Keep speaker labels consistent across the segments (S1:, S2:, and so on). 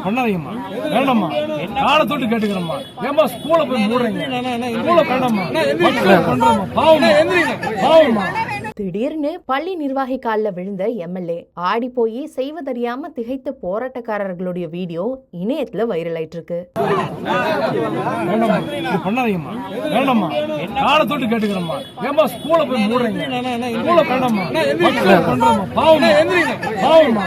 S1: பண்ணாதீங்கம்மா, வேண்டாம்மா, காலை தொட்டு கேட்டுக்கிறோம்மா. ஏமா ஸ்கூல போய் மூடுறீங்க? ஸ்கூல வேண்டாம்மா, பண்றோம்மா, பாவம்மா.
S2: திடீர்னு பள்ளி நிர்வாகி காலில் விழுந்த எம்எல்ஏ ஆடி போய் செய்வதறியாம திகைத்த போராட்டக்காரர்களுடைய வீடியோ இணையத்துல வைரல் ஆயிட்டு இருக்கு.
S1: பண்ணாதீங்கம்மா, வேண்டாம்மா, காலை தொட்டு கேட்டுக்கிறோம்மா. ஏமா ஸ்கூல போய் மூடுறீங்க? ஸ்கூல வேண்டாம்மா, பண்றோம்மா, பாவம்மா.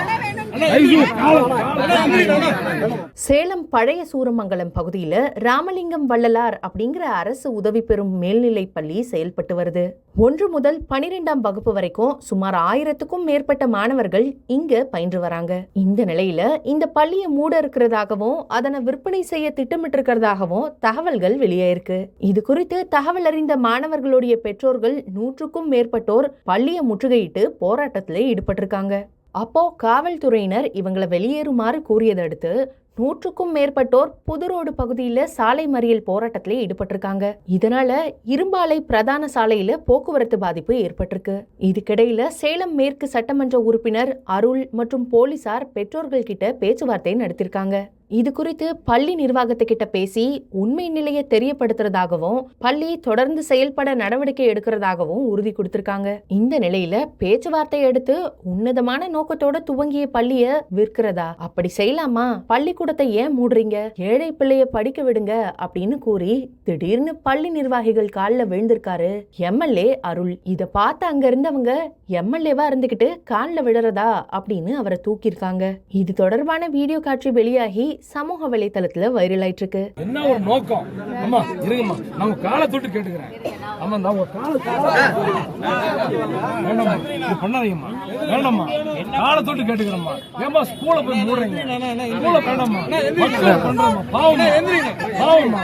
S2: சேலம் பழைய சூரமங்கலம் பகுதியில ராமலிங்கம் வள்ளலார் அப்படிங்கிற அரசு உதவி பெறும் மேல்நிலை பள்ளி செயல்பட்டு வருது. 1 முதல் 12ஆம் வகுப்பு வரைக்கும் சுமார் 1000க்கும் மேற்பட்ட மாணவர்கள் இங்க பயின்று வராங்க. இந்த நிலையில இந்த பள்ளியை மூட இருக்கிறதாகவும் அதனை விற்பனை செய்ய திட்டமிட்டு இருக்கிறதாகவும் தகவல்கள் வெளியாயிருக்கு. இது குறித்து தகவல் அறிந்த மாணவர்களுடைய பெற்றோர்கள் 100க்கும் மேற்பட்டோர் பள்ளியை முற்றுகையிட்டு போராட்டத்தில் ஈடுபட்டிருக்காங்க. அப்போ காவல்துறையினர் இவங்களை வெளியேறுமாறு கூறியதை அடுத்து 100க்கும் மேற்பட்டோர் புதுரோடு பகுதியில சாலை மறியல் போராட்டத்திலே ஈடுபட்டிருக்காங்க. இதனால இரும்பாலை பிரதான சாலையில போக்குவரத்து பாதிப்பு ஏற்பட்டிருக்கு. இதுக்கிடையில சேலம் மேற்கு சட்டமன்ற உறுப்பினர் அருள் மற்றும் போலீசார் பெற்றோர்கள் கிட்ட பேச்சுவார்த்தை நடத்திருக்காங்க. இது குறித்து பள்ளி நிர்வாகத்துக்கிட்ட பேசி உண்மை நிலையை தெரியப்படுத்துறதாகவும் பள்ளி தொடர்ந்து செயல்பட நடவடிக்கை எடுக்கிறதாகவும் உறுதி கொடுத்திருக்காங்க. இந்த நிலையில பேச்சுவார்த்தை எடுத்து உன்னதமான நோக்கத்தோட துவங்கிய பள்ளிய விற்கிறதா? அப்படி செய்யலாமா? பள்ளிக்கூடத்தை ஏன் மூடுறீங்க? ஏழை பிள்ளைய படிக்க விடுங்க அப்படின்னு கூறி திடீர்னு பள்ளி நிர்வாகிகள் காலில் விழுந்திருக்காரு எம்எல்ஏ அருள். இத பார்த்து அங்க இருந்தவங்க எம்எல்ஏவா இருந்துகிட்டு காலில் விடுறதா அப்படின்னு அவரை தூக்கியிருக்காங்க. இது தொடர்பான வீடியோ காட்சி வெளியாகி சமூக வலைதளத்துல வைரல் ஆயிட்டு இருக்கு.
S1: என்ன ஒரு நோக்கம்? அம்மா இருங்கம்மா, நான் காலை தொட்டு கேட்டுக்கிறேன். ஆமா, நான் வேண்டாம்மா, பண்ணாதீங்கம்மா, வேண்டாம்மா, காலை தொட்டு கேட்டுக்கிறோம்மா. ஏமா ஸ்கூல போய் மூடுறீங்க? ஸ்கூல வேண்டாம்மா, பண்றோம்மா, பாவம்மா.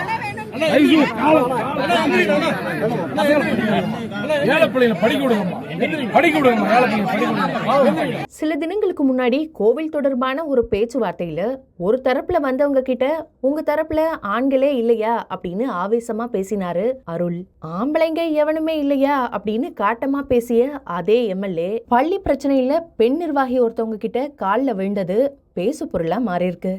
S2: சில தினங்களுக்கு முன்னாடி கோவில் தொடர்பான ஒரு பேச்சுவார்த்தையில ஒரு தரப்புல வந்தவங்க கிட்ட உங்க தரப்புல ஆண்களே இல்லையா அப்படின்னு ஆவேசமா பேசினாரு அருள். ஆம்பளைங்க எவனுமே இல்லையா அப்படின்னு காட்டமா பேசிய அதே எம்எல்ஏ பள்ளி பிரச்சனையில பெண் நிர்வாகி ஒருத்தவங்க கிட்ட கால்ல விழுந்தது பேசு பொருளா மாறி இருக்கு.